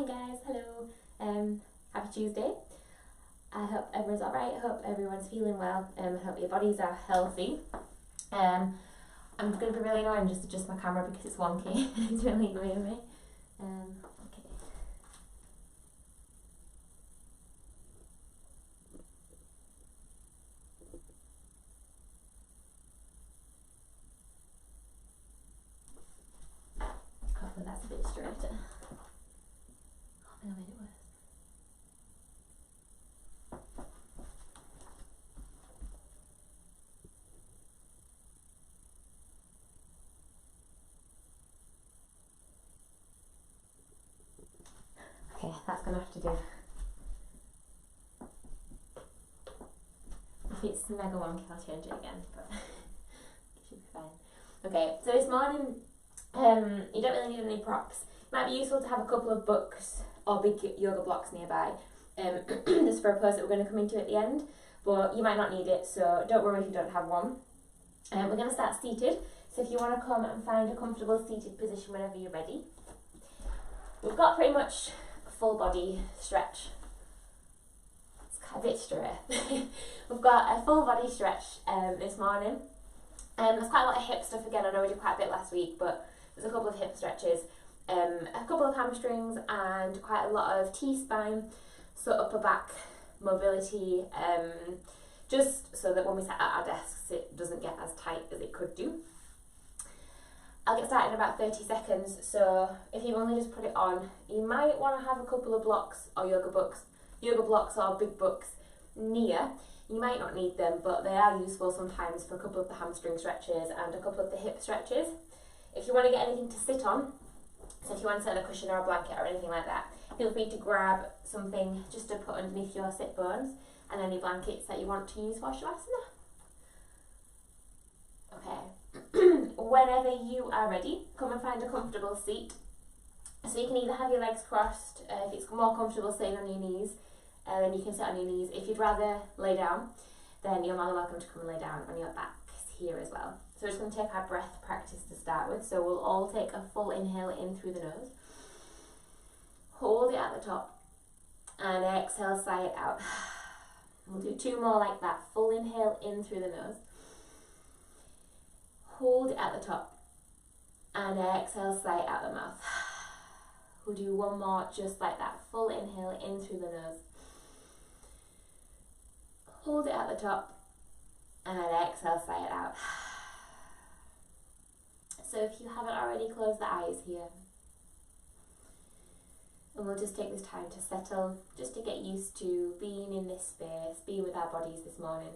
Morning guys, hello. Happy Tuesday. I hope everyone's alright, I hope everyone's feeling well, I hope your bodies are healthy. I'm going to be really annoying and just adjust my camera because it's wonky. It's really annoying me. Okay. Hopefully that's a bit straighter. Hopefully I made it worse. Okay, that's going to have to do. If it's mega wonky, I'll change it again, but it should be fine. Okay, so this morning, you don't really need any props. It might be useful to have a couple of books or big yoga blocks nearby, just for a pose that we're going to come into at the end, but you might not need it, so don't worry if you don't have one. We're going to start seated, so if you want to come and find a comfortable seated position whenever you're ready. We've got pretty much a full body stretch. It's a bit straight. We've got a full body stretch this morning. There's quite a lot of hip stuff again. I know we did quite a bit last week, but there's a couple of hip stretches, a couple of hamstrings, and quite a lot of T-spine, so upper back mobility, just so that when we sit at our desks it doesn't get as tight as it could do. I'll get started in about 30 seconds, so if you've only just put it on, you might want to have a couple of blocks or yoga blocks or big books near. You might not need them, but they are useful sometimes for a couple of the hamstring stretches and a couple of the hip stretches. If you want to get anything to sit on, so if you want to sit on a cushion or a blanket or anything like that, feel free to grab something just to put underneath your sit bones and any blankets that you want to use for Shavasana. Okay, whenever you are ready, come and find a comfortable seat. So you can either have your legs crossed, if it's more comfortable sitting on your knees, then you can sit on your knees. If you'd rather lay down, then you're more than welcome to come and lay down on your backs here as well. So we're just going to take our breath practice to start with. So we'll all take a full inhale in through the nose. Hold it at the top and exhale, sigh it out. We'll do two more like that. Full inhale in through the nose. Hold it at the top and exhale, sigh it out the mouth. We'll do one more just like that. Full inhale in through the nose. Hold it at the top and exhale, sigh it out. So if you haven't already, close the eyes here. And we'll just take this time to settle, just to get used to being in this space, being with our bodies this morning.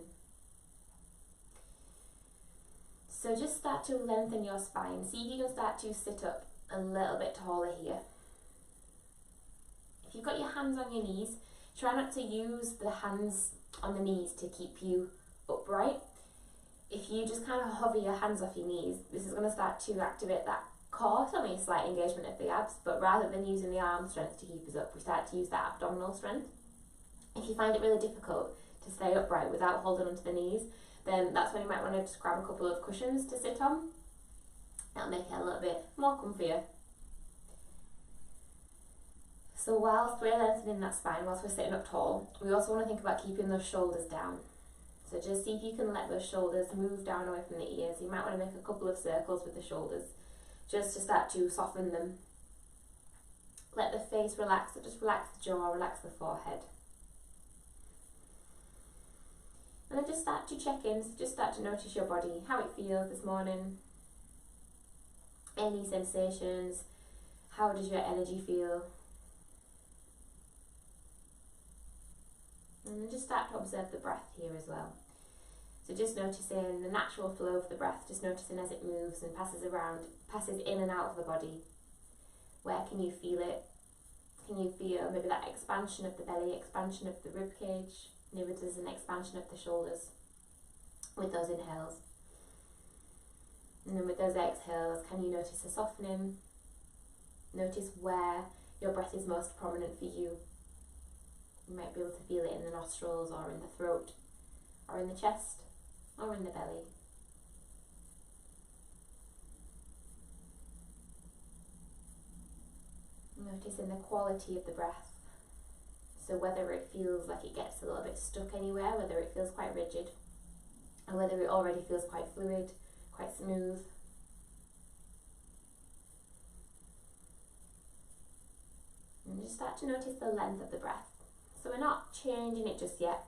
So just start to lengthen your spine. See if you can start to sit up a little bit taller here. If you've got your hands on your knees, try not to use the hands on the knees to keep you upright. If you just kind of hover your hands off your knees, this is going to start to activate that core, so only a slight engagement of the abs, but rather than using the arm strength to keep us up, we start to use that abdominal strength. If you find it really difficult to stay upright without holding onto the knees, then that's when you might want to just grab a couple of cushions to sit on. That'll make it a little bit more comfier. So whilst we're lengthening that spine, whilst we're sitting up tall, we also want to think about keeping those shoulders down. So just see if you can let those shoulders move down away from the ears. You might want to make a couple of circles with the shoulders, just to start to soften them. Let the face relax, so just relax the jaw, relax the forehead. And then just start to check in, so just start to notice your body, how it feels this morning. Any sensations, how does your energy feel? And then just start to observe the breath here as well. So just noticing the natural flow of the breath, just noticing as it moves and passes around, passes in and out of the body. Where can you feel it? Can you feel maybe that expansion of the belly, expansion of the rib cage? Maybe there's an expansion of the shoulders with those inhales. And then with those exhales, can you notice a softening? Notice where your breath is most prominent for you. You might be able to feel it in the nostrils or in the throat or in the chest or in the belly. Noticing the quality of the breath. So whether it feels like it gets a little bit stuck anywhere, whether it feels quite rigid, or whether it already feels quite fluid, quite smooth. And just start to notice the length of the breath. So we're not changing it just yet.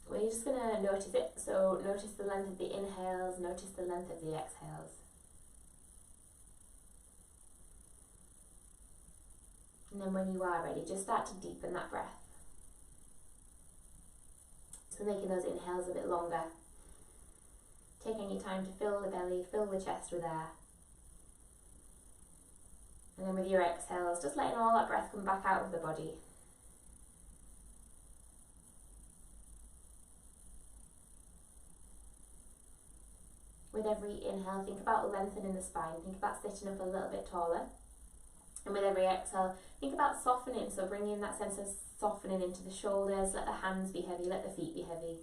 We're just going to notice it. So notice the length of the inhales, notice the length of the exhales. And then when you are ready, just start to deepen that breath. So making those inhales a bit longer. Taking your time to fill the belly, fill the chest with air. And then with your exhales, just letting all that breath come back out of the body. With every inhale, think about lengthening the spine. Think about sitting up a little bit taller. And with every exhale, think about softening. So bringing that sense of softening into the shoulders. Let the hands be heavy, let the feet be heavy.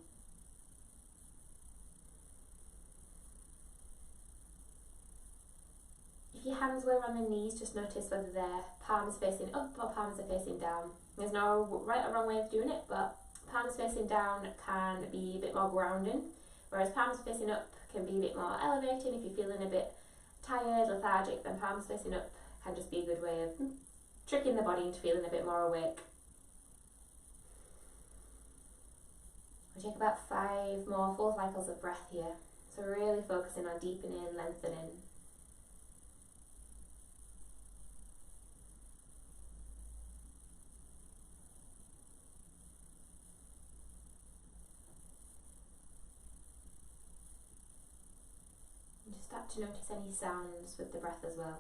If your hands were on the knees, just notice whether their palms facing up or palms are facing down. There's no right or wrong way of doing it, but palms facing down can be a bit more grounding, whereas palms facing up can be a bit more elevating. If you're feeling a bit tired, lethargic, then palms facing up can just be a good way of tricking the body into feeling a bit more awake. We'll take about 5 more full cycles of breath here. So we're really focusing on deepening, lengthening. And just start to notice any sounds with the breath as well.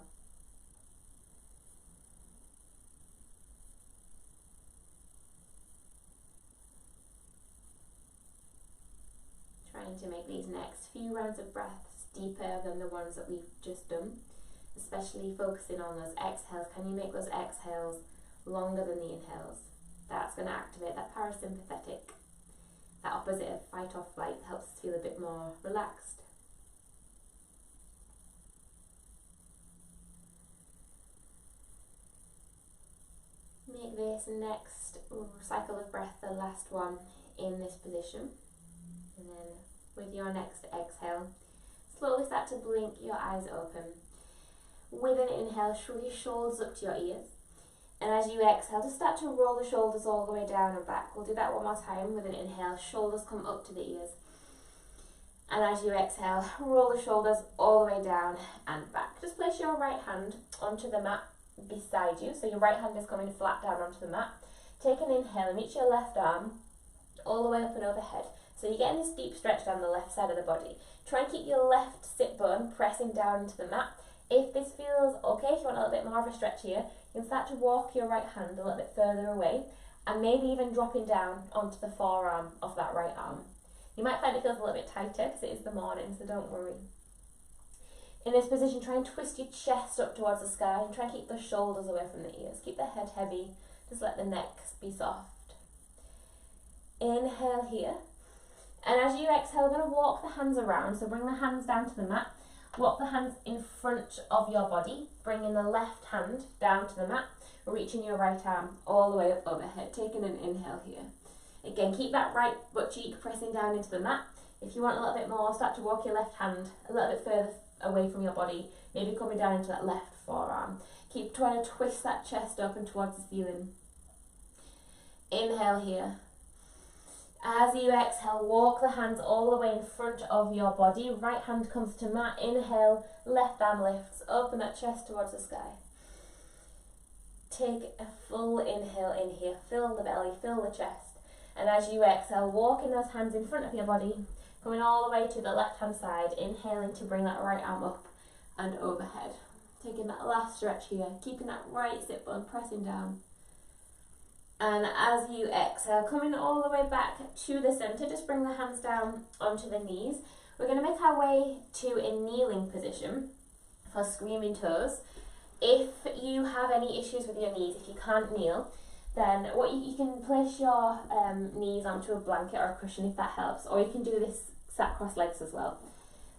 Trying to make these next few rounds of breaths deeper than the ones that we've just done, especially focusing on those exhales. Can you make those exhales longer than the inhales? That's going to activate that parasympathetic, that opposite of fight or flight, helps us feel a bit more relaxed. Make this next cycle of breath the last one in this position. And then with your next exhale, slowly start to blink your eyes open. With an inhale, shrug your shoulders up to your ears. And as you exhale, just start to roll the shoulders all the way down and back. We'll do that one more time with an inhale. Shoulders come up to the ears. And as you exhale, roll the shoulders all the way down and back. Just place your right hand onto the mat beside you. So your right hand is coming flat down onto the mat. Take an inhale and reach your left arm all the way up and overhead. So you're getting this deep stretch down the left side of the body. Try and keep your left sit bone pressing down into the mat. If this feels okay, if you want a little bit more of a stretch here, you can start to walk your right hand a little bit further away and maybe even dropping down onto the forearm of that right arm. You might find it feels a little bit tighter because it is the morning, so don't worry. In this position, try and twist your chest up towards the sky and try and keep the shoulders away from the ears. Keep the head heavy, just let the neck be soft. Inhale here. And as you exhale, we're going to walk the hands around. So bring the hands down to the mat. Walk the hands in front of your body. Bringing the left hand down to the mat. Reaching your right arm all the way up overhead. Taking an inhale here. Again, keep that right butt cheek pressing down into the mat. If you want a little bit more, start to walk your left hand a little bit further away from your body. Maybe coming down into that left forearm. Keep trying to twist that chest open towards the ceiling. Inhale here. As you exhale, walk the hands all the way in front of your body. Right hand comes to mat. Inhale, left arm lifts. Open that chest towards the sky. Take a full inhale in here. Fill the belly, fill the chest. And as you exhale, walking those hands in front of your body, coming all the way to the left hand side. Inhaling to bring that right arm up and overhead. Taking that last stretch here. Keeping that right sit bone pressing down. And as you exhale, coming all the way back to the center, just bring the hands down onto the knees. We're going to make our way to a kneeling position for screaming toes. If you have any issues with your knees, if you can't kneel, then what you can place your knees onto a blanket or a cushion if that helps, or you can do this sat cross legs as well.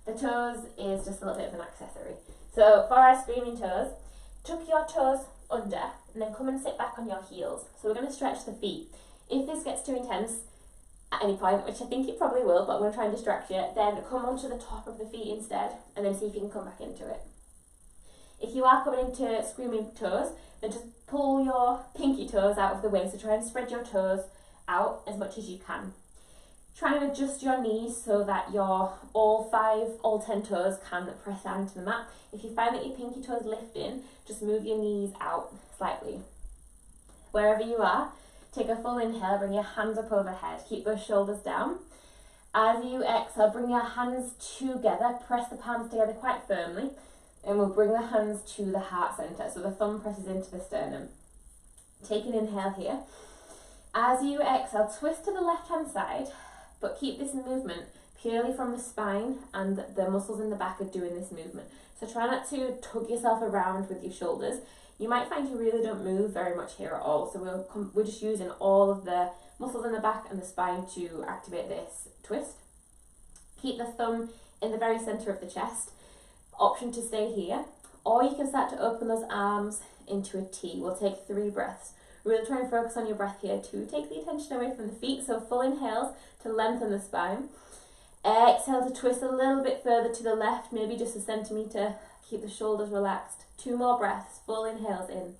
The toes is just a little bit of an accessory. So for our screaming toes, tuck your toes under, and then come and sit back on your heels. So we're going to stretch the feet. If this gets too intense at any point, which I think it probably will, but I'm going to try and distract you, then come onto the top of the feet instead, and then see if you can come back into it. If you are coming into screaming toes, then just pull your pinky toes out of the way, so try and spread your toes out as much as you can. Try and adjust your knees so that your all 10 toes can press down into the mat. If you find that your pinky toes lifting, just move your knees out slightly. Wherever you are, take a full inhale, bring your hands up overhead, keep those shoulders down. As you exhale, bring your hands together, press the palms together quite firmly, and we'll bring the hands to the heart center, so the thumb presses into the sternum. Take an inhale here. As you exhale, twist to the left hand side, but keep this movement purely from the spine, and the muscles in the back are doing this movement. So try not to tug yourself around with your shoulders. You might find you really don't move very much here at all, so we're just using all of the muscles in the back and the spine to activate this twist. Keep the thumb in the very center of the chest. Option to stay here, or you can start to open those arms into a T. We'll take 3 breaths. Really try and focus on your breath here to take the attention away from the feet. So full inhales to lengthen the spine. Exhale to twist a little bit further to the left, maybe just a centimetre. Keep the shoulders relaxed. 2 more breaths, full inhales in.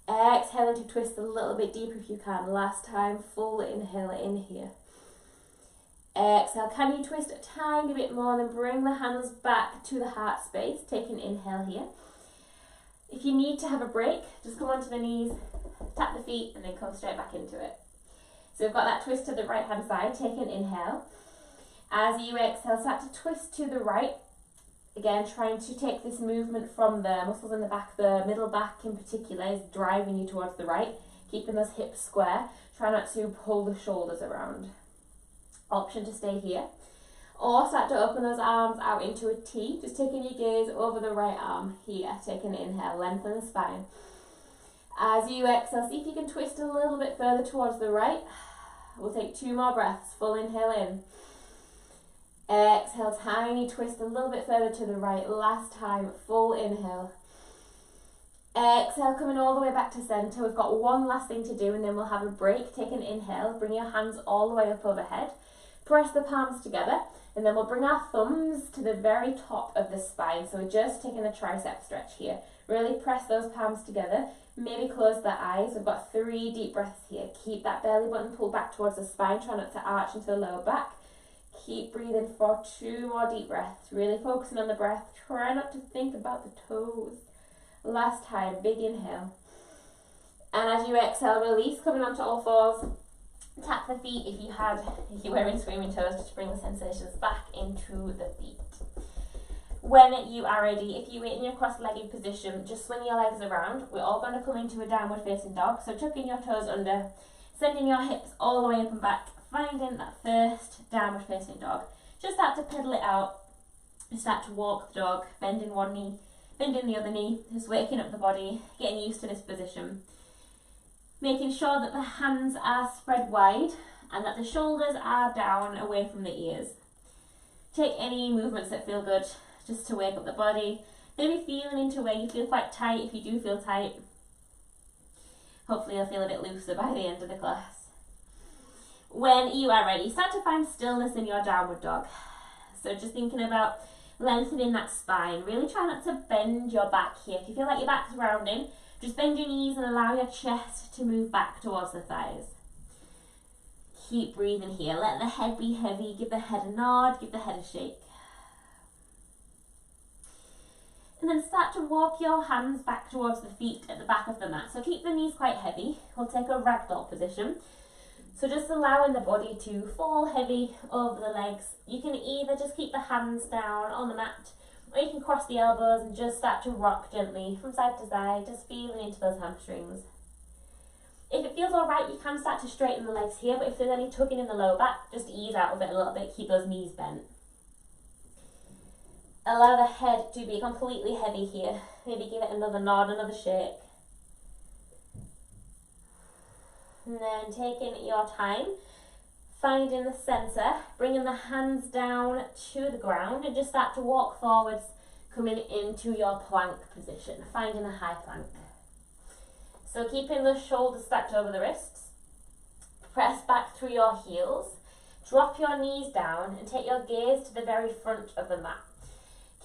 Exhaling to twist a little bit deeper if you can. Last time, full inhale in here. Exhale, can you twist a tiny bit more, then bring the hands back to the heart space. Take an inhale here. If you need to have a break, just come onto the knees, tap the feet, and then come straight back into it. So we've got that twist to the right hand side. Take an inhale. As you exhale, start to twist to the right. Again, trying to take this movement from the muscles in the back. The middle back in particular is driving you towards the right, keeping those hips square. Try not to pull the shoulders around. Option to stay here. Or start to open those arms out into a T. Just taking your gaze over the right arm here. Take an inhale, lengthen the spine. As you exhale, see if you can twist a little bit further towards the right. We'll take 2 more breaths. Full inhale in. Exhale, tiny twist a little bit further to the right. Last time, full inhale. Exhale, coming all the way back to center. We've got one last thing to do and then we'll have a break. Take an inhale, bring your hands all the way up overhead. Press the palms together, and then we'll bring our thumbs to the very top of the spine. So we're just taking a tricep stretch here. Really press those palms together. Maybe close the eyes. We've got 3 deep breaths here. Keep that belly button pulled back towards the spine. Try not to arch into the lower back. Keep breathing for 2 more deep breaths. Really focusing on the breath. Try not to think about the toes. Last time, big inhale. And as you exhale, release, coming onto all fours. Tap the feet if you're wearing screaming toes, just bring the sensations back into the feet. When you are ready, if you're in your cross-legged position, just swing your legs around. We're all going to come into a downward facing dog. So tucking your toes under, sending your hips all the way up and back, finding that first downward facing dog. Just start to pedal it out. Just start to walk the dog, bending one knee, bending the other knee, just waking up the body, getting used to this position. Making sure that the hands are spread wide and that the shoulders are down away from the ears. Take any movements that feel good just to wake up the body. Maybe feeling into where you feel quite tight if you do feel tight. Hopefully you'll feel a bit looser by the end of the class. When you are ready, start to find stillness in your downward dog. So just thinking about lengthening that spine. Really try not to bend your back here. If you feel like your back's rounding, just bend your knees and allow your chest to move back towards the thighs. Keep breathing here. Let the head be heavy. Give the head a nod. Give the head a shake. And then start to walk your hands back towards the feet at the back of the mat. So keep the knees quite heavy. We'll take a ragdoll position. So just allowing the body to fall heavy over the legs. You can either just keep the hands down on the mat, or you can cross the elbows and just start to rock gently from side to side, just feeling into those hamstrings. If it feels alright, you can start to straighten the legs here, but if there's any tugging in the lower back, just ease out of it a little bit, keep those knees bent. Allow the head to be completely heavy here. Maybe give it another nod, another shake. And then taking your time, finding the centre, bringing the hands down to the ground and just start to walk forwards, coming into your plank position, finding a high plank. So keeping the shoulders stacked over the wrists, press back through your heels, drop your knees down and take your gaze to the very front of the mat.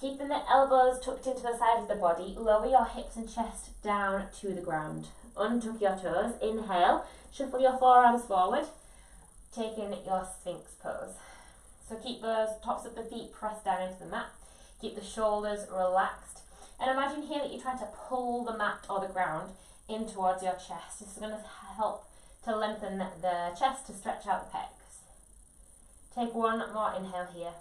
Keeping the elbows tucked into the side of the body, lower your hips and chest down to the ground. Untuck your toes, inhale, shuffle your forearms forward, taking your Sphinx pose. So keep those tops of the feet pressed down into the mat, keep the shoulders relaxed, and imagine here that you're trying to pull the mat or the ground in towards your chest. This is going to help to lengthen the chest to stretch out the pecs. Take one more inhale here.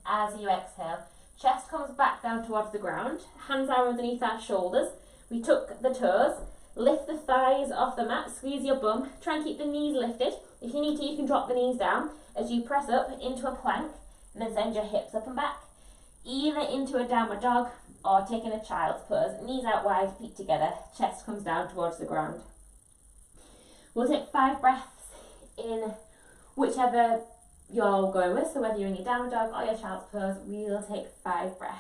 As you exhale, chest comes back down towards the ground, hands are underneath our shoulders, we tuck the toes, lift the thighs off the mat, squeeze your bum, try and keep the knees lifted. If you need to, you can drop the knees down as you press up into a plank and then send your hips up and back, either into a downward dog or taking a child's pose, knees out wide, feet together, chest comes down towards the ground. We'll take 5 breaths in whichever you're going with, so whether you're in your downward dog or your child's pose, we'll take 5 breaths.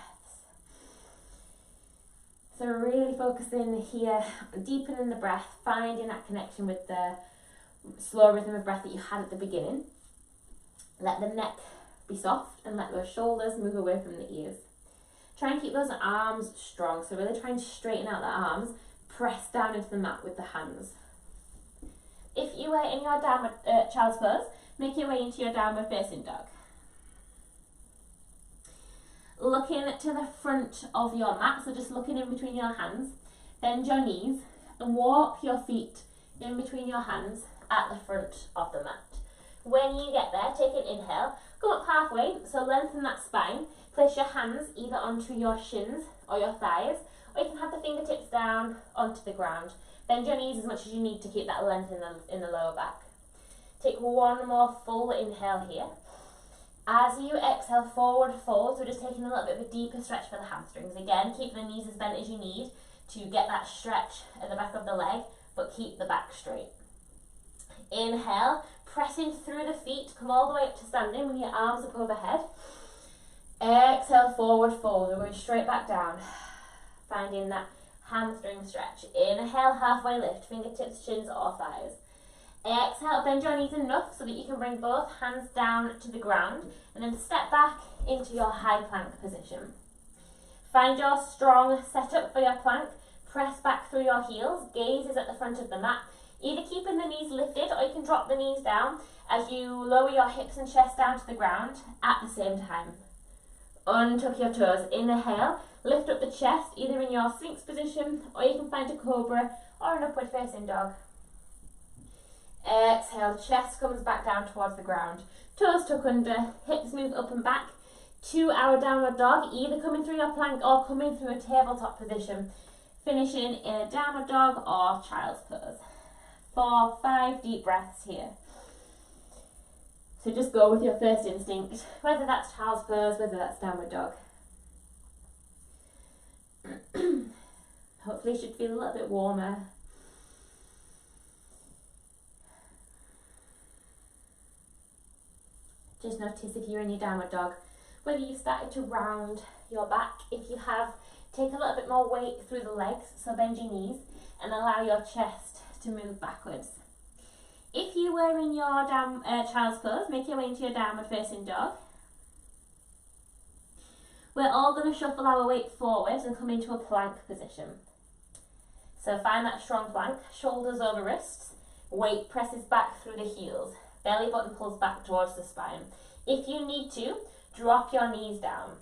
So really focusing here, deepening the breath, finding that connection with the slow rhythm of breath that you had at the beginning. Let the neck be soft and let those shoulders move away from the ears. Try and keep those arms strong, so really try and straighten out the arms, press down into the mat with the hands. If you are in your downward child's pose, make your way into your downward facing dog. Looking to the front of your mat, so just looking in between your hands, bend your knees and walk your feet in between your hands at the front of the mat. When you get there, take an inhale, go up halfway, so lengthen that spine, place your hands either onto your shins or your thighs, or you can have the fingertips down onto the ground. Bend your knees as much as you need to keep that length in the lower back. Take one more full inhale here. As you exhale, forward fold, so just taking a little bit of a deeper stretch for the hamstrings. Again, keep the knees as bent as you need to get that stretch at the back of the leg, but keep the back straight. Inhale, pressing through the feet, come all the way up to standing with your arms up overhead. Exhale, forward fold, we're going straight back down, finding that hamstring stretch. Inhale, halfway lift, fingertips, shins or thighs. Exhale, bend your knees enough so that you can bring both hands down to the ground and then step back into your high plank position. Find your strong setup for your plank, press back through your heels, gaze is at the front of the mat, either keeping the knees lifted or you can drop the knees down as you lower your hips and chest down to the ground at the same time. Untuck your toes, inhale, lift up the chest either in your Sphinx position or you can find a cobra or an upward facing dog. Exhale, chest comes back down towards the ground, toes tuck under, hips move up and back to our downward dog, either coming through your plank or coming through a tabletop position, finishing in a downward dog or child's pose. 4, 5 deep breaths here. So just go with your first instinct, whether that's child's pose, whether that's downward dog. Hopefully you should feel a little bit warmer. Just notice if you're in your downward dog, whether you've started to round your back. If you have, take a little bit more weight through the legs, so bend your knees and allow your chest to move backwards. If you were in your child's pose, make your way into your downward facing dog. We're all going to shuffle our weight forwards and come into a plank position. So find that strong plank, shoulders over wrists, weight presses back through the heels. Belly button pulls back towards the spine. If you need to, drop your knees down.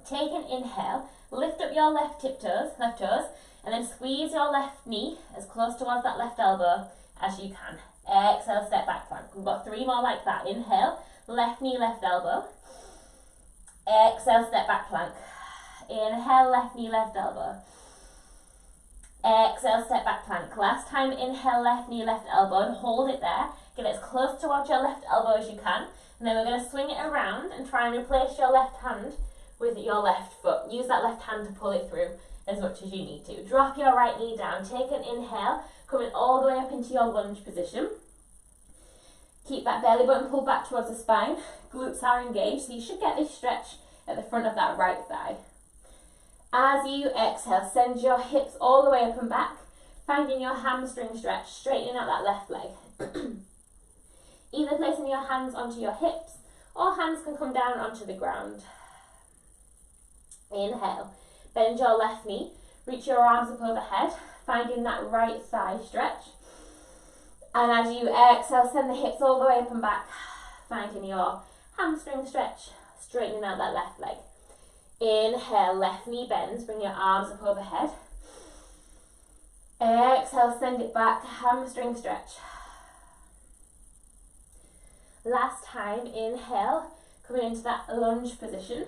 Take an inhale, lift up your left toes, and then squeeze your left knee as close towards that left elbow as you can. Exhale, step back plank. We've got 3 more like that. Inhale, left knee, left elbow. Exhale, step back plank. Inhale, left knee, left elbow. Exhale, step back plank. Last time, inhale, left knee, left elbow, and hold it there. Get as close towards your left elbow as you can. And then we're going to swing it around and try and replace your left hand with your left foot. Use that left hand to pull it through as much as you need to. Drop your right knee down. Take an inhale, coming all the way up into your lunge position. Keep that belly button pulled back towards the spine. Glutes are engaged, so you should get this stretch at the front of that right thigh. As you exhale, send your hips all the way up and back. Finding your hamstring stretch, straightening out that left leg. Either placing your hands onto your hips or hands can come down onto the ground. Inhale, bend your left knee, reach your arms up overhead, finding that right thigh stretch. And as you exhale, send the hips all the way up and back, finding your hamstring stretch, straightening out that left leg. Inhale, left knee bends, bring your arms up overhead. Exhale, send it back, hamstring stretch. Last time, inhale, coming into that lunge position.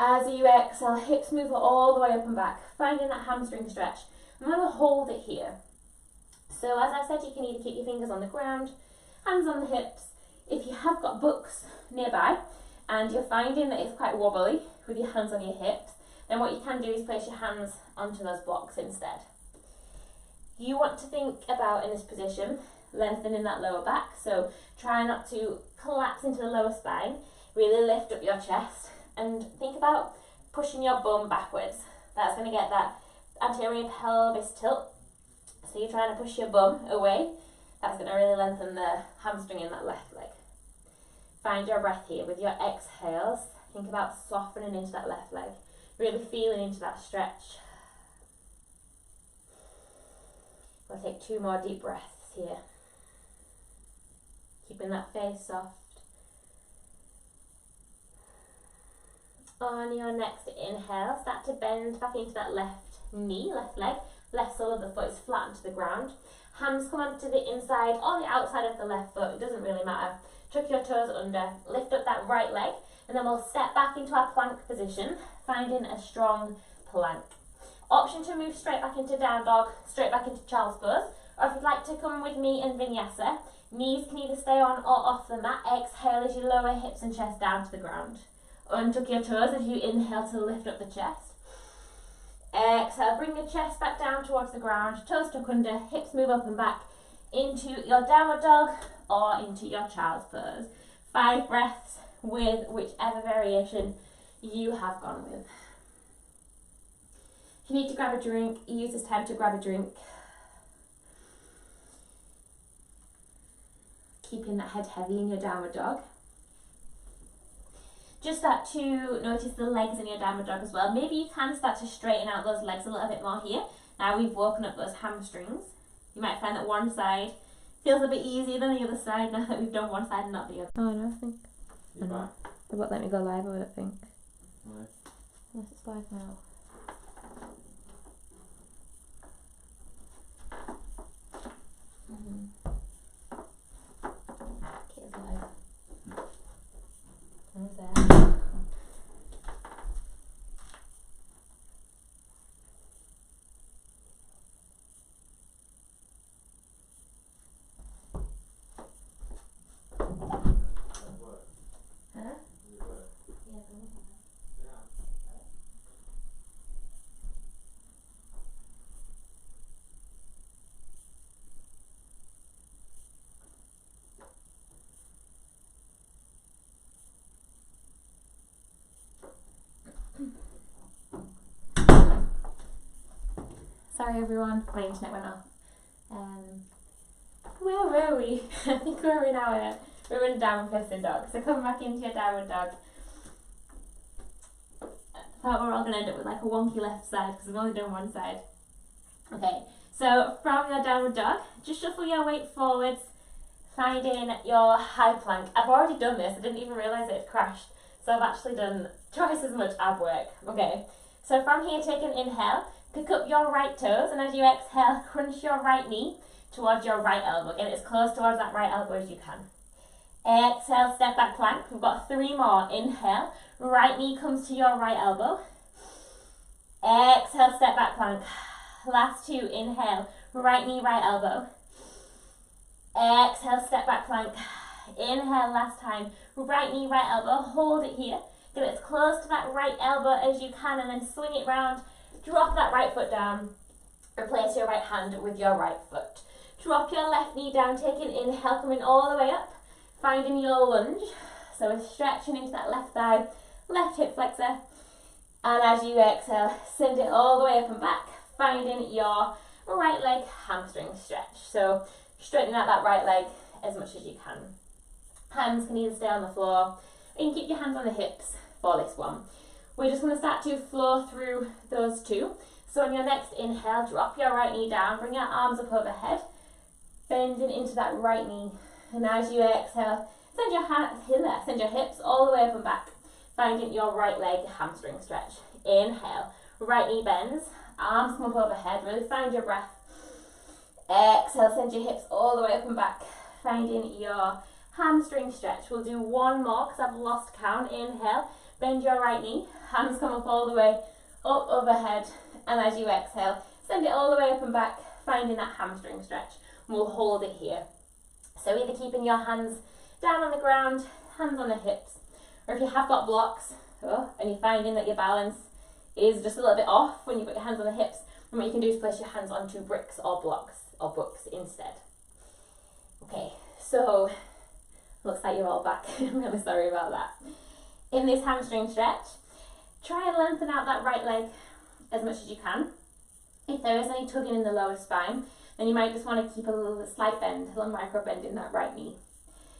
As you exhale, hips move all the way up and back, finding that hamstring stretch. I'm going to hold it here. So as I said, you can either keep your fingers on the ground, hands on the hips. If you have got books nearby and you're finding that it's quite wobbly with your hands on your hips, then what you can do is place your hands onto those blocks instead. You want to think about, in this position, lengthening that lower back. So try not to collapse into the lower spine. Really lift up your chest and think about pushing your bum backwards. That's going to get that anterior pelvis tilt. So you're trying to push your bum away. That's going to really lengthen the hamstring in that left leg. Find your breath here. With your exhales, think about softening into that left leg. Really feeling into that stretch. We'll take 2 more deep breaths here. Keeping that face soft. On your next inhale, start to bend back into that left knee, left leg. Left sole of the foot is flat onto the ground. Hands come onto the inside or the outside of the left foot. It doesn't really matter. Tuck your toes under. Lift up that right leg. And then we'll step back into our plank position, finding a strong plank. Option to move straight back into down dog, straight back into child's pose. Or if you'd like to come with me in vinyasa, knees can either stay on or off the mat. Exhale as you lower hips and chest down to the ground. Untuck your toes as you inhale to lift up the chest. Exhale, bring your chest back down towards the ground, toes tuck under, hips move up and back into your downward dog or into your child's pose. 5 breaths with whichever variation you have gone with. If you need to grab a drink, use this time to grab a drink. Keeping that head heavy in your downward dog. Just start to notice the legs in your downward dog as well. Maybe you can start to straighten out those legs a little bit more here. Now we've woken up those hamstrings. You might find that one side feels a bit easier than the other side now that we've done one side and not the other. Oh no, I think. You're back. They won't let me go live, I would think. No. Unless it's live now. Okay, it's live. Who's there? Sorry everyone, my internet went off. Where were we? I think we're in downward facing dog. So come back into your downward dog. I thought we're all going to end up with like a wonky left side because we've only done one side. Okay, so from your downward dog, just shuffle your weight forwards, finding your high plank. I've already done this, I didn't even realise it had crashed. So I've actually done twice as much ab work. Okay, so from here take an inhale. Pick up your right toes and as you exhale, crunch your right knee towards your right elbow. Get it as close towards that right elbow as you can. Exhale, step back plank. We've got 3 more. Inhale, right knee comes to your right elbow. Exhale, step back plank. Last 2, inhale, right knee, right elbow. Exhale, step back plank. Inhale, last time, right knee, right elbow. Hold it here. Get it as close to that right elbow as you can and then swing it round. Drop that right foot down, replace your right hand with your right foot. Drop your left knee down, take an inhale, coming all the way up, finding your lunge. So we're stretching into that left thigh, left hip flexor. And as you exhale, send it all the way up and back, finding your right leg hamstring stretch. So straighten out that right leg as much as you can. Hands can either stay on the floor, or you can keep your hands on the hips for this one. We're just going to start to flow through those two. So on your next inhale, drop your right knee down, bring your arms up overhead, bending into that right knee. And as you exhale, send your hips all the way up and back, finding your right leg hamstring stretch. Inhale, right knee bends, arms come up overhead, really find your breath. Exhale, send your hips all the way up and back, finding your hamstring stretch. We'll do one more because I've lost count. Inhale, bend your right knee, hands come up all the way up overhead, and as you exhale, send it all the way up and back, finding that hamstring stretch. We'll hold it here. So either keeping your hands down on the ground, hands on the hips, or if you have got blocks, and you're finding that your balance is just a little bit off when you put your hands on the hips, then what you can do is place your hands onto bricks or blocks or books instead. Okay, so looks like you're all back. I'm really sorry about that. In this hamstring stretch, try and lengthen out that right leg as much as you can. If there is any tugging in the lower spine, then you might just want to keep a little slight bend, a little micro bend in that right knee.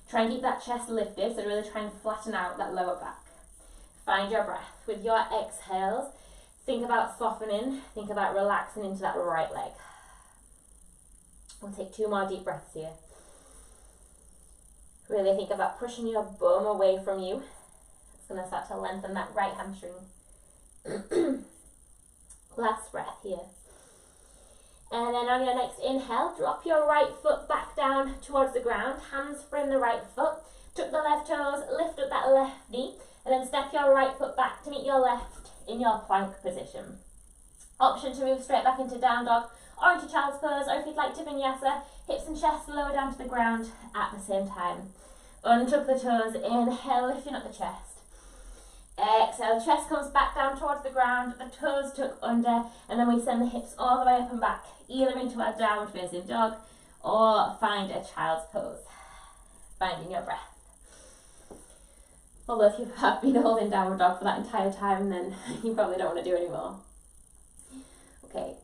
Try and keep that chest lifted, so really try and flatten out that lower back. Find your breath. With your exhales, think about softening, think about relaxing into that right leg. We'll take 2 more deep breaths here. Really think about pushing your bum away from you. It's going to start to lengthen that right hamstring. Last breath here. And then on your next inhale, drop your right foot back down towards the ground. Hands frame the right foot. Tuck the left toes, lift up that left knee, and then step your right foot back to meet your left in your plank position. Option to move straight back into down dog or into child's pose, or if you'd like to vinyasa, hips and chest lower down to the ground at the same time. Untuck the toes, inhale, lifting up the chest. Exhale, chest comes back down towards the ground, the toes tuck under, and then we send the hips all the way up and back, either into our downward facing dog or find a child's pose. Finding your breath. Although if you have been holding downward dog for that entire time, then you probably don't want to do any more. Okay.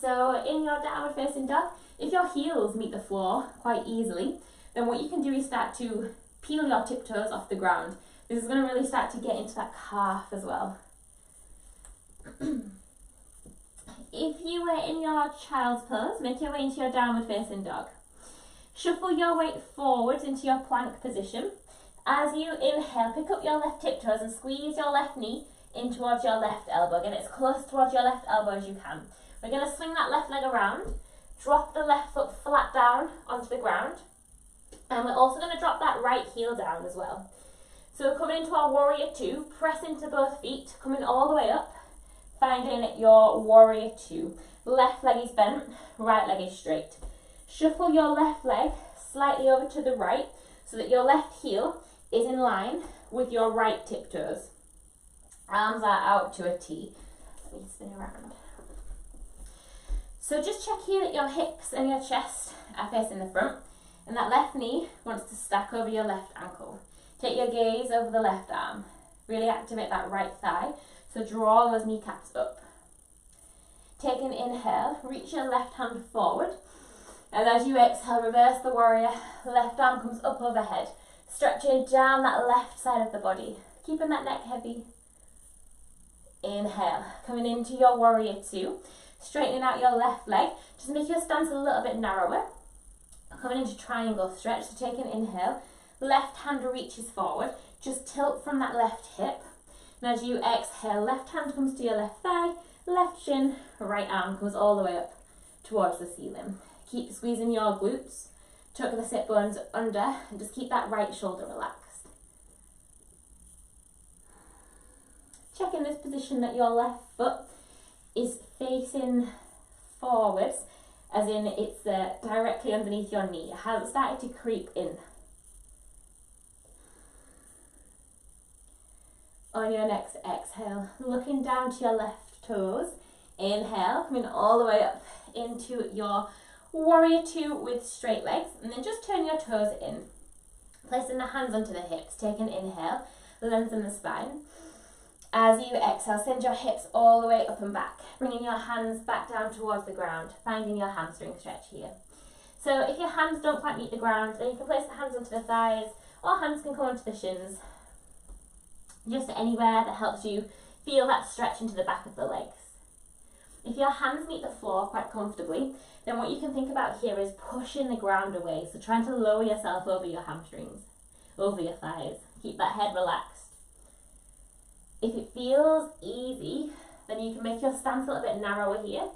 So in your downward facing dog, if your heels meet the floor quite easily, then what you can do is start to peel your tiptoes off the ground. This is going to really start to get into that calf as well. If you were in your child's pose, make your way into your downward facing dog. Shuffle your weight forwards into your plank position. As you inhale, pick up your left tiptoes and squeeze your left knee in towards your left elbow. Get as close towards your left elbow as you can. We're going to swing that left leg around, drop the left foot flat down onto the ground, and we're also going to drop that right heel down as well. So we're coming into our warrior 2, press into both feet, coming all the way up, finding your warrior 2. Left leg is bent, right leg is straight. Shuffle your left leg slightly over to the right so that your left heel is in line with your right tiptoes. Arms are out to a T. Let me spin around. So just check here that your hips and your chest are facing the front, and that left knee wants to stack over your left ankle. Take your gaze over the left arm. Really activate that right thigh. So draw those kneecaps up. Take an inhale, reach your left hand forward. And as you exhale, reverse the warrior. Left arm comes up overhead. Stretching down that left side of the body. Keeping that neck heavy. Inhale. Coming into your warrior 2. Straightening out your left leg. Just make your stance a little bit narrower. Coming into triangle stretch. So take an inhale. Left hand reaches forward, just tilt from that left hip. And as you exhale, left hand comes to your left thigh, left shin, right arm comes all the way up towards the ceiling. Keep squeezing your glutes, tuck the sit bones under, and just keep that right shoulder relaxed. Check in this position that your left foot is facing forwards, as in it's directly underneath your knee. It hasn't started to creep in. On your next exhale, looking down to your left toes. Inhale, coming all the way up into your warrior 2 with straight legs. And then just turn your toes in. Placing the hands onto the hips. Take an inhale, lengthen the spine. As you exhale, send your hips all the way up and back, bringing your hands back down towards the ground, finding your hamstring stretch here. So if your hands don't quite meet the ground, then you can place the hands onto the thighs, or hands can come onto the shins, just anywhere that helps you feel that stretch into the back of the legs. If your hands meet the floor quite comfortably, then what you can think about here is pushing the ground away, so trying to lower yourself over your hamstrings, over your thighs. Keep that head relaxed. If it feels easy, then you can make your stance a little bit narrower here.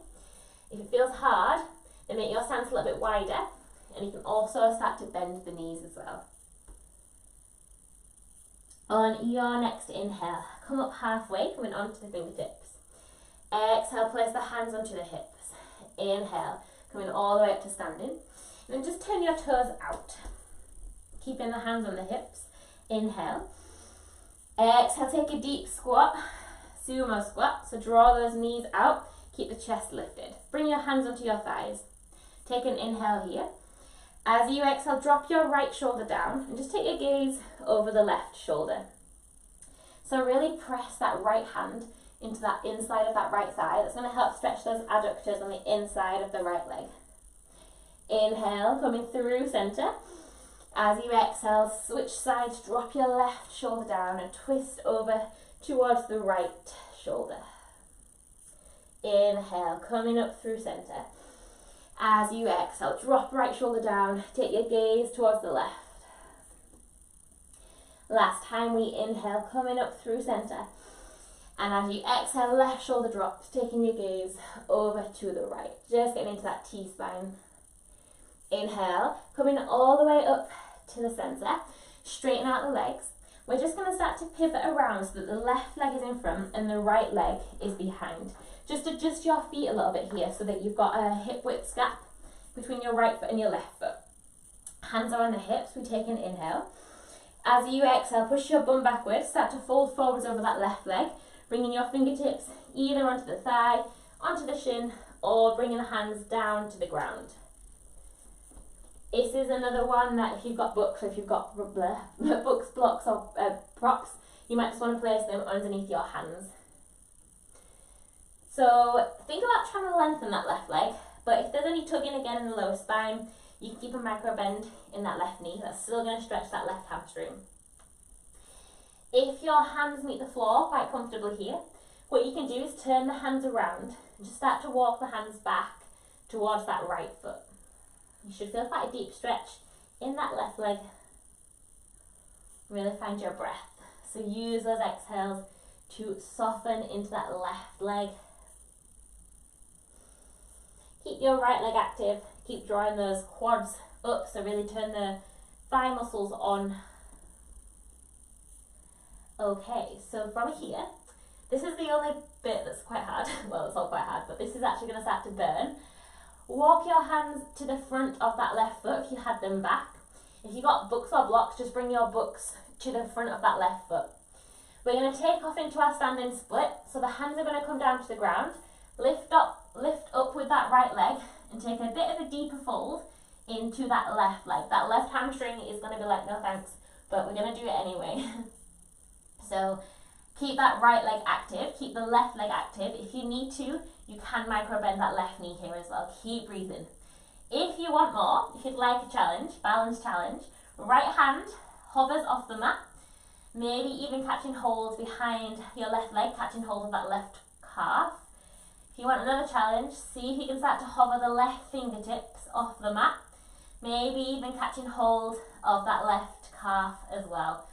If it feels hard, then make your stance a little bit wider, and you can also start to bend the knees as well. On your next inhale, come up halfway, coming onto the fingertips. Exhale, place the hands onto the hips. Inhale, coming all the way up to standing. And then just turn your toes out, keeping the hands on the hips. Inhale. Exhale, take a deep squat, sumo squat. So draw those knees out, keep the chest lifted. Bring your hands onto your thighs. Take an inhale here. As you exhale, drop your right shoulder down and just take your gaze over the left shoulder. So really press that right hand into that inside of that right thigh. That's going to help stretch those adductors on the inside of the right leg. Inhale, coming through center. As you exhale, switch sides, drop your left shoulder down and twist over towards the right shoulder. Inhale, coming up through center. As you exhale, drop right shoulder down, take your gaze towards the left. Last time we inhale, coming up through center. And as you exhale, left shoulder drops, taking your gaze over to the right. Just getting into that T-spine. Inhale, coming all the way up to the center. Straighten out the legs. We're just going to start to pivot around so that the left leg is in front and the right leg is behind. Just adjust your feet a little bit here so that you've got a hip width gap between your right foot and your left foot. Hands are on the hips, we take an inhale. As you exhale, push your bum backwards, start to fold forwards over that left leg, bringing your fingertips either onto the thigh, onto the shin, or bringing the hands down to the ground. This is another one that if you've got books, or if you've got books, blocks, or props, you might just want to place them underneath your hands. So think about trying to lengthen that left leg, but if there's any tugging again in the lower spine, you can keep a micro bend in that left knee. That's still going to stretch that left hamstring. If your hands meet the floor quite comfortably here, what you can do is turn the hands around and just start to walk the hands back towards that right foot. You should feel quite a deep stretch in that left leg. Really find your breath. So use those exhales to soften into that left leg. Keep your right leg active. Keep drawing those quads up, so really turn the thigh muscles on. Okay, so from here, this is the only bit that's quite hard. Well, it's all quite hard, but this is actually going to start to burn. Walk your hands to the front of that left foot if you had them back. If you've got books or blocks, just bring your books to the front of that left foot. We're going to take off into our standing split, so the hands are going to come down to the ground. Lift up with that right leg and take a bit of a deeper fold into that left leg. That left hamstring is going to be like, no thanks, but we're going to do it anyway. So keep that right leg active, keep the left leg active. If you need to, you can micro bend that left knee here as well. Keep breathing. If you want more, if you'd like a challenge, balance challenge, right hand hovers off the mat, maybe even catching hold behind your left leg, catching hold of that left calf. If you want another challenge, see if you can start to hover the left fingertips off the mat, maybe even catching hold of that left calf as well.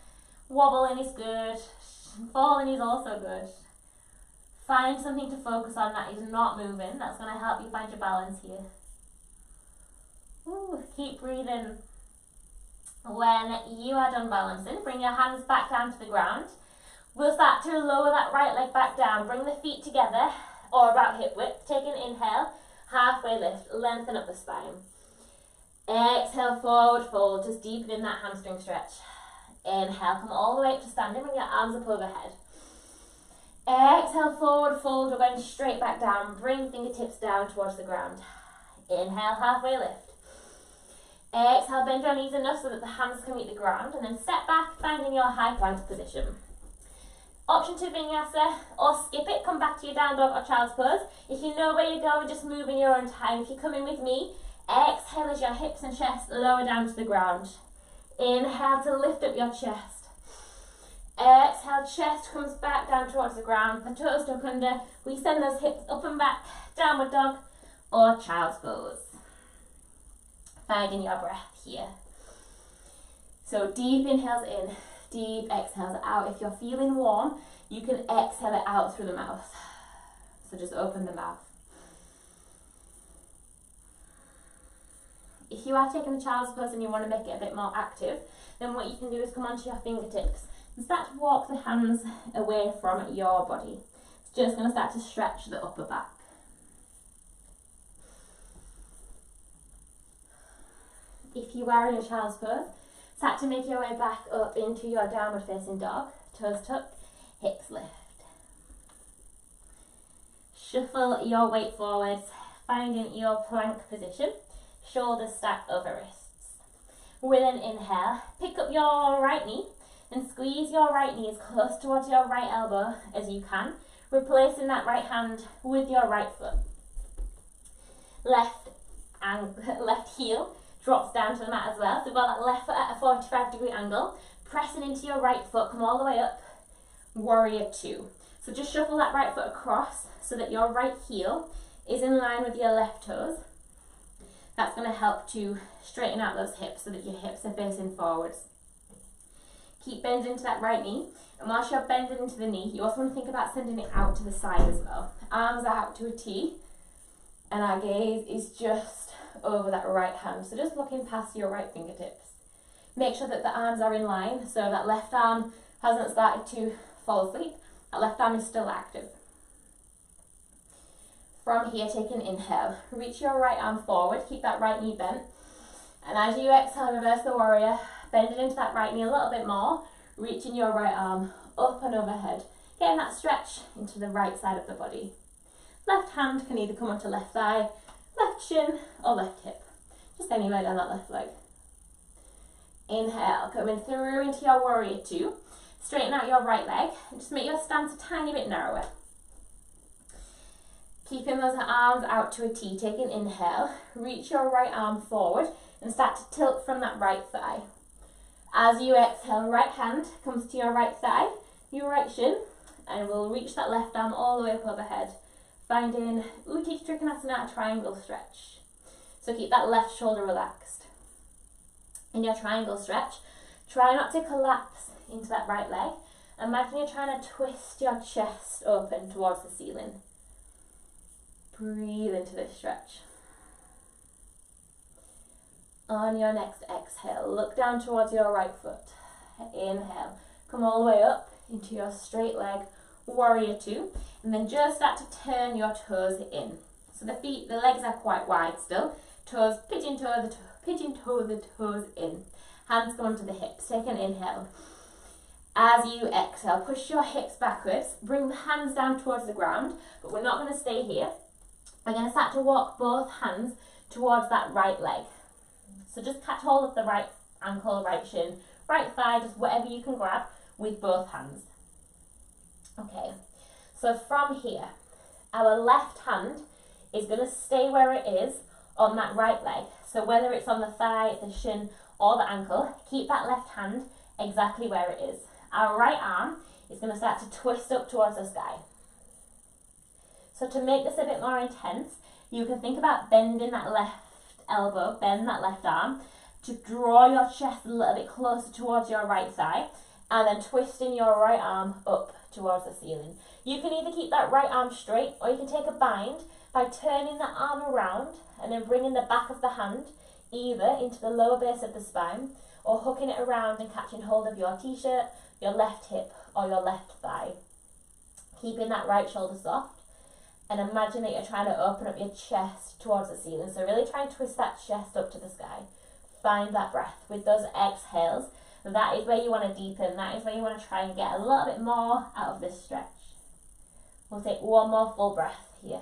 Wobbling is good, falling is also good. Find something to focus on that is not moving. That's going to help you find your balance here. Ooh, keep breathing. When you are done balancing, bring your hands back down to the ground. We'll start to lower that right leg back down. Bring the feet together, or about hip width. Take an inhale, halfway lift, lengthen up the spine. Exhale, forward fold, just deepening that hamstring stretch. Inhale, come all the way up to standing, bring your arms up overhead. Exhale, forward fold, we're going straight back down. Bring fingertips down towards the ground. Inhale, halfway lift. Exhale, bend your knees enough so that the hands can meet the ground, and then step back, finding your high plank position. Option to vinyasa or skip it, come back to your down dog or child's pose. If you know where you're going, just move in your own time. If you come in with me, exhale as your hips and chest lower down to the ground. Inhale to lift up your chest. Exhale, chest comes back down towards the ground, the toes tuck under. We send those hips up and back, downward dog or child's pose. Finding your breath here. So deep inhales in, deep exhales out. If you're feeling warm, you can exhale it out through the mouth. So just open the mouth. If you are taking a child's pose and you want to make it a bit more active, then what you can do is come onto your fingertips and start to walk the hands away from your body. It's just going to start to stretch the upper back. If you are in a child's pose, start to make your way back up into your downward facing dog. Toes tuck, hips lift. Shuffle your weight forwards, finding your plank position. Shoulders stacked over wrists. With an inhale, pick up your right knee and squeeze your right knee as close towards your right elbow as you can, replacing that right hand with your right foot. Left heel drops down to the mat as well. So we've got that left foot at a 45-degree angle, pressing into your right foot, come all the way up, warrior two. So just shuffle that right foot across so that your right heel is in line with your left toes. That's going to help to straighten out those hips so that your hips are facing forwards. Keep bending into that right knee, and whilst you're bending into the knee, you also want to think about sending it out to the side as well. Arms out to a T, and our gaze is just over that right hand, so just looking past your right fingertips. Make sure that the arms are in line, so that left arm hasn't started to fall asleep, that left arm is still active. From here, take an inhale, reach your right arm forward, keep that right knee bent, and as you exhale, reverse the warrior, bend it into that right knee a little bit more, reaching your right arm up and overhead, getting that stretch into the right side of the body. Left hand can either come onto left thigh, left shin or left hip, just anywhere down that left leg. Inhale, coming through into your warrior two, straighten out your right leg, and just make your stance a tiny bit narrower. Keeping those arms out to a T, take an inhale, reach your right arm forward and start to tilt from that right thigh. As you exhale, right hand comes to your right thigh, your right shin, and we'll reach that left arm all the way up overhead, finding Utthita Trikonasana, triangle stretch. So keep that left shoulder relaxed. In your triangle stretch, try not to collapse into that right leg. Imagine you're trying to twist your chest open towards the ceiling. Breathe into this stretch. On your next exhale, look down towards your right foot. Inhale, come all the way up into your straight leg, warrior two, and then just start to turn your toes in. So the legs are quite wide still. Toes, pigeon toe the toes in. Hands go onto the hips. Take an inhale. As you exhale, push your hips backwards, bring the hands down towards the ground, but we're not going to stay here. We're going to start to walk both hands towards that right leg. So just catch hold of the right ankle, right shin, right thigh, just whatever you can grab with both hands. Okay, so from here, our left hand is going to stay where it is on that right leg. So whether it's on the thigh, the shin, or the ankle, keep that left hand exactly where it is. Our right arm is going to start to twist up towards the sky. So to make this a bit more intense, you can think about bending that left elbow, bend that left arm, to draw your chest a little bit closer towards your right thigh, and then twisting your right arm up towards the ceiling. You can either keep that right arm straight, or you can take a bind by turning the arm around and then bringing the back of the hand either into the lower base of the spine, or hooking it around and catching hold of your t-shirt, your left hip, or your left thigh. Keeping that right shoulder soft. And imagine that you're trying to open up your chest towards the ceiling. So really try and twist that chest up to the sky. Find that breath. With those exhales, that is where you want to deepen. That is where you want to try and get a little bit more out of this stretch. We'll take one more full breath here.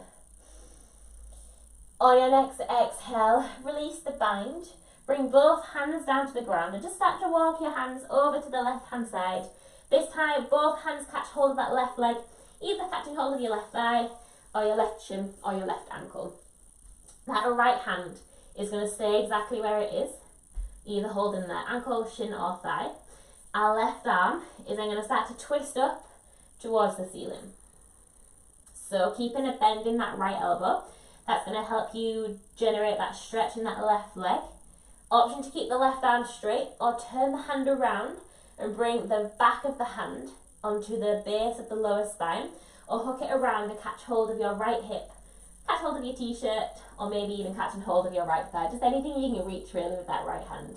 On your next exhale, release the bind. Bring both hands down to the ground and just start to walk your hands over to the left hand side. This time, both hands catch hold of that left leg, either catching hold of your left thigh, or your left shin, or your left ankle. That right hand is going to stay exactly where it is, either holding the ankle, shin, or thigh. Our left arm is then going to start to twist up towards the ceiling. So keeping a bend in that right elbow, that's going to help you generate that stretch in that left leg. Option to keep the left arm straight or turn the hand around and bring the back of the hand onto the base of the lower spine, or hook it around and catch hold of your right hip, catch hold of your t-shirt, or maybe even catching hold of your right thigh. Just anything you can reach really with that right hand.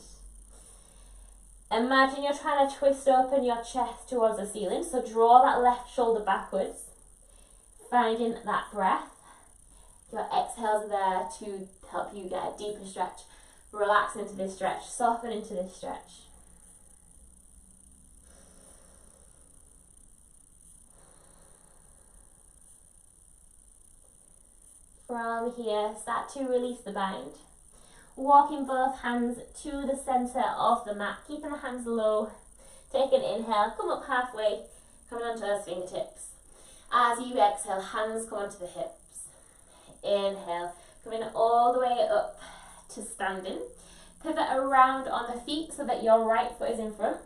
Imagine you're trying to twist open your chest towards the ceiling, so draw that left shoulder backwards, finding that breath. Your exhales are there to help you get a deeper stretch. Relax into this stretch, soften into this stretch. From here, start to release the bind. Walking both hands to the center of the mat, keeping the hands low. Take an inhale, come up halfway, coming onto those fingertips. As you exhale, hands come onto the hips. Inhale, coming all the way up to standing. Pivot around on the feet so that your right foot is in front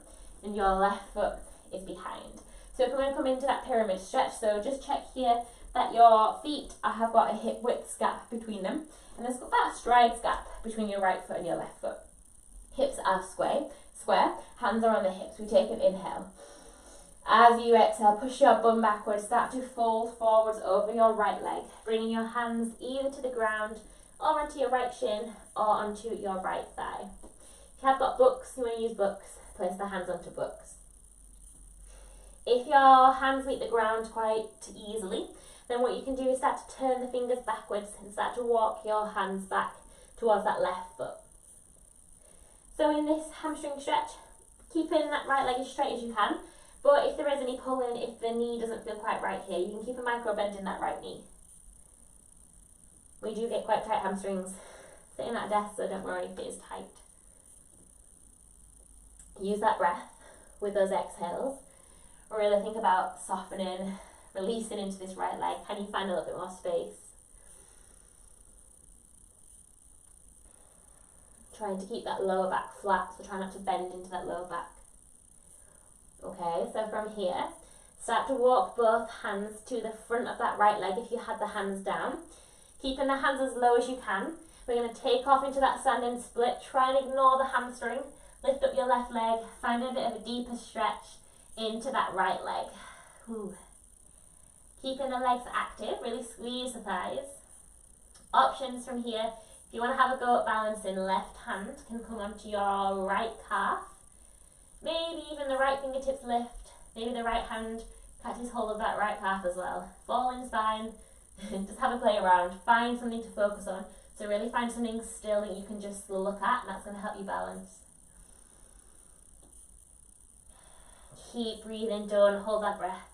and your left foot is behind. So we're going to come into that pyramid stretch, so just check here that your feet have got a hip width gap between them, and there's got that strides gap between your right foot and your left foot. Hips are square, hands are on the hips. We take an inhale. As you exhale, push your bum backwards, start to fold forwards over your right leg, bringing your hands either to the ground or onto your right shin or onto your right thigh. If you have got books, you want to use books, place the hands onto books. If your hands meet the ground quite easily, then what you can do is start to turn the fingers backwards and start to walk your hands back towards that left foot. So in this hamstring stretch, keeping that right leg as straight as you can, but if there is any pulling, if the knee doesn't feel quite right here, you can keep a micro bend in that right knee. We do get quite tight hamstrings sitting at a desk, so don't worry if it is tight. Use that breath with those exhales. Really think about softening, releasing into this right leg. Can you find a little bit more space? Trying to keep that lower back flat, so try not to bend into that lower back. Okay, so from here, start to walk both hands to the front of that right leg if you had the hands down. Keeping the hands as low as you can. We're going to take off into that standing split. Try and ignore the hamstring. Lift up your left leg, find a bit of a deeper stretch into that right leg. Ooh. Keeping the legs active, really squeeze the thighs. Options from here, if you want to have a go at balancing, left hand can come onto your right calf. Maybe even the right fingertips lift. Maybe the right hand catches hold of that right calf as well. Falling spine, just have a play around. Find something to focus on. So really find something still that you can just look at, and that's going to help you balance. Keep breathing, don't hold that breath.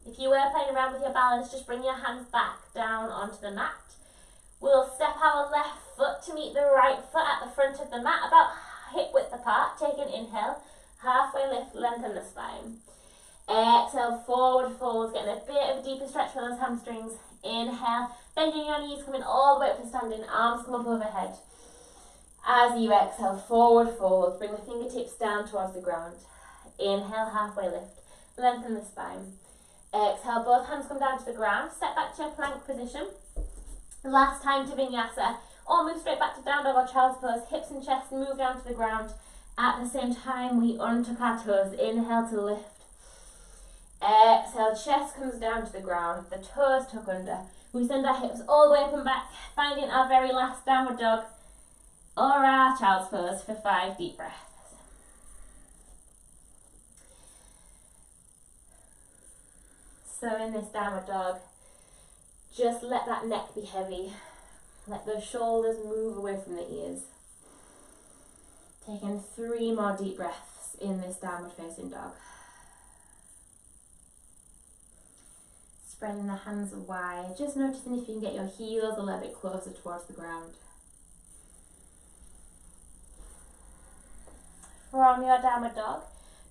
If you were playing around with your balance, just bring your hands back down onto the mat. We'll step our left foot to meet the right foot at the front of the mat, about hip width apart. Take an inhale, halfway lift, lengthen the spine. Exhale, forward fold, getting a bit of a deeper stretch for those hamstrings. Inhale, bending your knees, coming all the way up to standing, arms come up overhead. As you exhale, forward fold, bring the fingertips down towards the ground. Inhale, halfway lift, lengthen the spine. Exhale, both hands come down to the ground, step back to your plank position. Last time to vinyasa, or move straight back to down dog or child's pose, hips and chest move down to the ground. At the same time, we untuck our toes, inhale to lift. Exhale, chest comes down to the ground, the toes tuck under. We send our hips all the way up and back, finding our very last downward dog or our child's pose for 5 deep breaths. So in this downward dog, just let that neck be heavy. Let those shoulders move away from the ears. Taking 3 more deep breaths in this downward facing dog. Spreading the hands wide, just noticing if you can get your heels a little bit closer towards the ground. From your downward dog,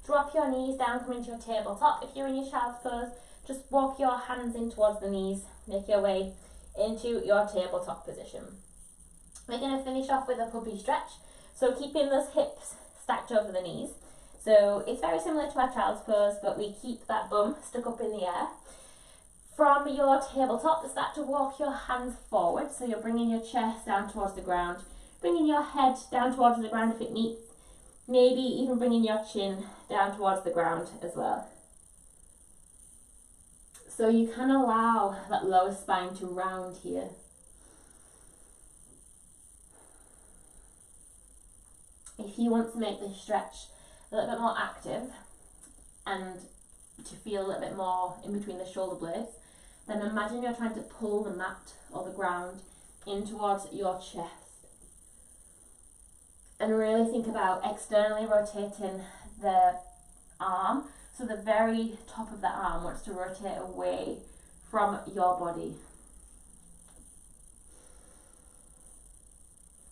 Drop your knees down, come into your tabletop. If you're in your child's pose, just walk your hands in towards the knees, make your way into your tabletop position. We're going to finish off with a puppy stretch, so keeping those hips stacked over the knees. So it's very similar to our child's pose, but we keep that bum stuck up in the air. From your tabletop, start to walk your hands forward, so you're bringing your chest down towards the ground, bringing your head down towards the ground if it meets, maybe even bringing your chin down towards the ground as well. So you can allow that lower spine to round here. If you want to make this stretch a little bit more active and to feel a little bit more in between the shoulder blades, then imagine you're trying to pull the mat or the ground in towards your chest. And really think about externally rotating the arm, so the very top of the arm wants to rotate away from your body.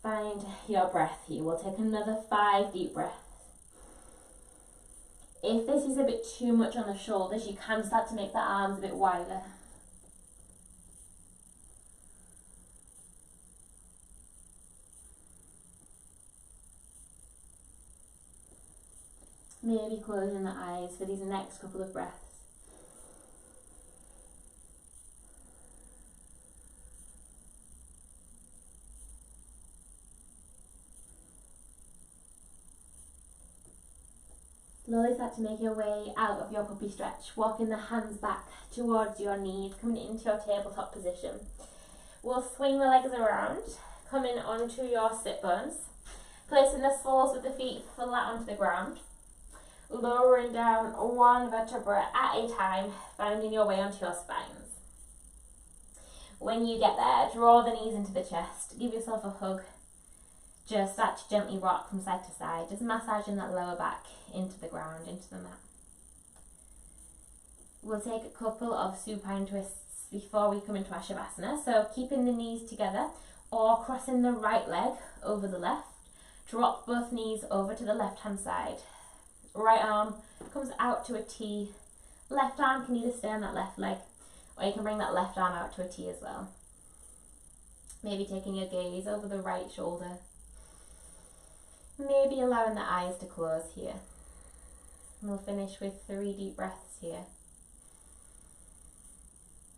Find your breath here. We'll take another 5 deep breaths. If this is a bit too much on the shoulders, you can start to make the arms a bit wider. Maybe closing the eyes for these next couple of breaths. Slowly start to make your way out of your puppy stretch, walking the hands back towards your knees, coming into your tabletop position. We'll swing the legs around, coming onto your sit bones, placing the soles of the feet flat onto the ground, lowering down one vertebra at a time, finding your way onto your spines. When you get there, draw the knees into the chest, give yourself a hug. Just start to gently rock from side to side, just massaging that lower back into the ground, into the mat. We'll take a couple of supine twists before we come into our Shavasana. So keeping the knees together or crossing the right leg over the left. Drop both knees over to the left hand side. Right arm comes out to a T. Left arm can either stay on that left leg, or you can bring that left arm out to a T as well. Maybe taking your gaze over the right shoulder. Maybe allowing the eyes to close here. And we'll finish with 3 deep breaths here.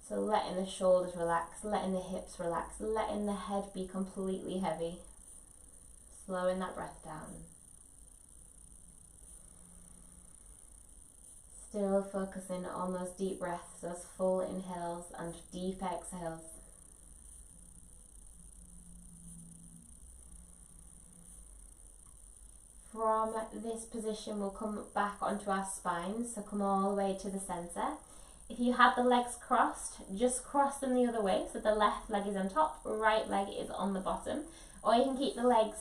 So letting the shoulders relax, letting the hips relax, letting the head be completely heavy. Slowing that breath down. Still focusing on those deep breaths, those full inhales and deep exhales. From this position, we'll come back onto our spines, so come all the way to the center. If you have the legs crossed, just cross them the other way, so the left leg is on top, right leg is on the bottom, or you can keep the legs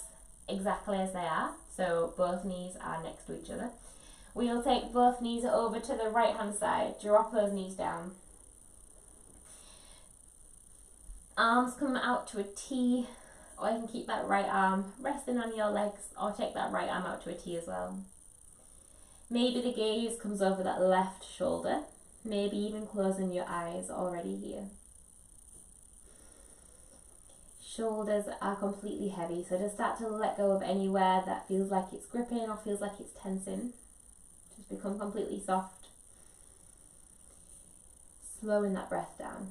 exactly as they are, so both knees are next to each other. We'll take both knees over to the right hand side, drop those knees down. Arms come out to a T, or you can keep that right arm resting on your legs, or take that right arm out to a T as well. Maybe the gaze comes over that left shoulder, maybe even closing your eyes already here. Shoulders are completely heavy, so just start to let go of anywhere that feels like it's gripping or feels like it's tensing. Just become completely soft. Slowing that breath down.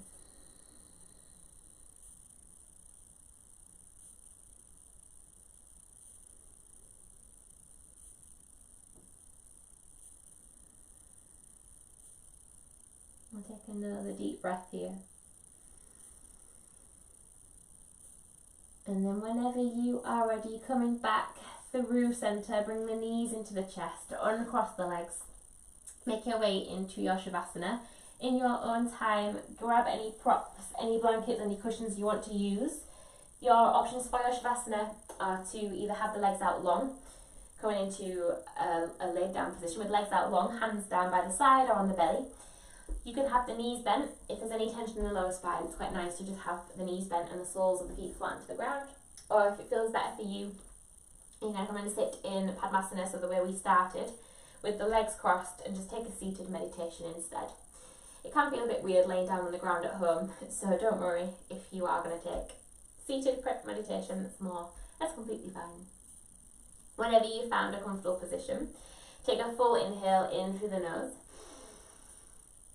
We'll take another deep breath here. And then whenever you are ready, coming back through center, bring the knees into the chest, uncross the legs. Make your way into your Shavasana. In your own time, grab any props, any blankets, any cushions you want to use. Your options for your Shavasana are to either have the legs out long, coming into a laid down position with legs out long, hands down by the side or on the belly. You can have the knees bent. If there's any tension in the lower spine, it's quite nice to just have the knees bent and the soles of the feet flat to the ground. Or if it feels better for you, you can come and sit in Padmasana, so the way we started, with the legs crossed and just take a seated meditation instead. It can feel a bit weird laying down on the ground at home, so don't worry if you are going to take seated meditation. That's completely fine. Whenever you found a comfortable position, take a full inhale in through the nose.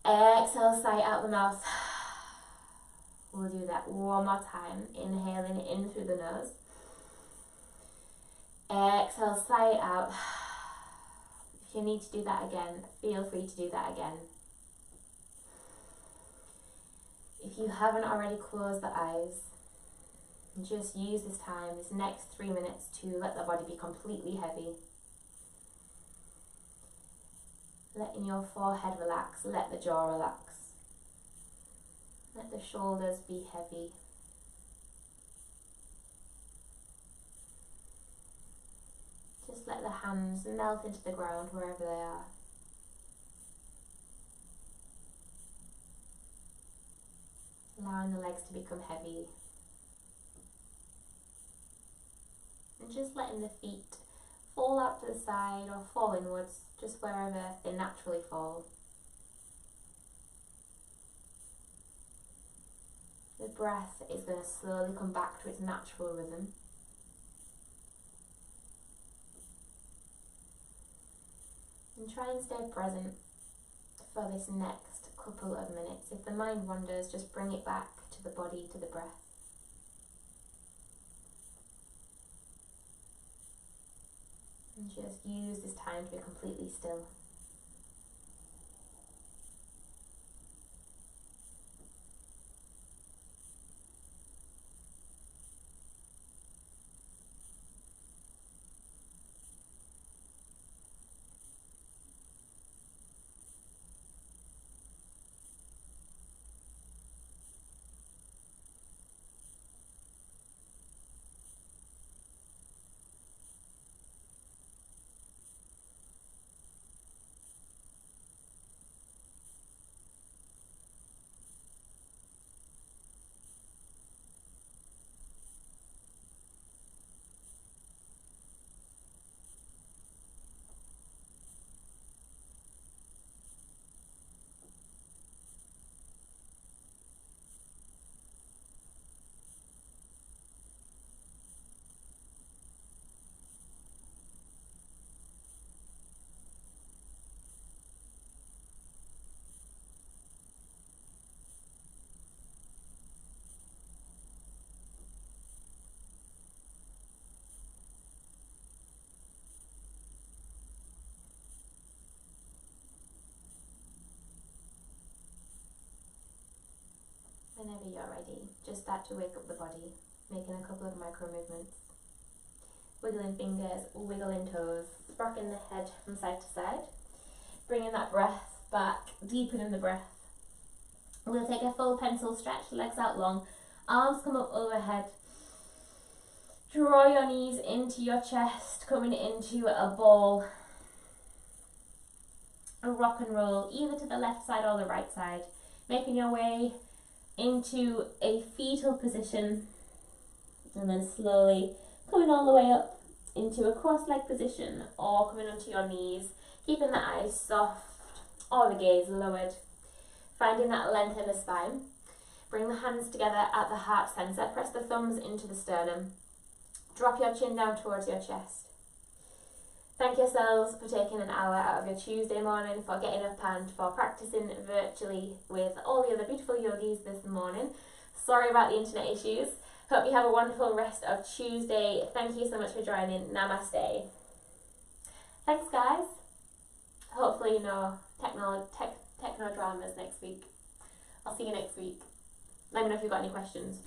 Exhale, sigh out the mouth. We'll do that one more time. Inhaling in through the nose. Exhale, sigh out. If you need to do that again, feel free to do that again. If you haven't already closed the eyes, just use this time, this next 3 minutes, to let the body be completely heavy. Letting your forehead relax, let the jaw relax. Let the shoulders be heavy. Just let the hands melt into the ground wherever they are. Allowing the legs to become heavy. And just letting the feet fall out to the side or fall inwards, just wherever they naturally fall. The breath is going to slowly come back to its natural rhythm. And try and stay present for this next couple of minutes. If the mind wanders, just bring it back to the body, to the breath. And just use this time to be completely still. Whenever you're ready, just start to wake up the body, making a couple of micro movements. Wiggling fingers, wiggling toes, rocking the head from side to side. Bringing that breath back, deepening the breath. We'll take a full pencil stretch, legs out long, arms come up overhead. Draw your knees into your chest, coming into a ball. A rock and roll, either to the left side or the right side. Making your way into a fetal position, and then slowly coming all the way up into a cross-leg position, or coming onto your knees, keeping the eyes soft or the gaze lowered, finding that length in the spine. Bring the hands together at the heart center, press the thumbs into the sternum, drop your chin down towards your chest. Thank yourselves for taking an hour out of your Tuesday morning, for getting up and for practicing virtually with all the other beautiful yogis this morning. Sorry about the internet issues. Hope you have a wonderful rest of Tuesday. Thank you so much for joining. Namaste. Thanks, guys. Hopefully no techno dramas next week. I'll see you next week. Let me know if you've got any questions.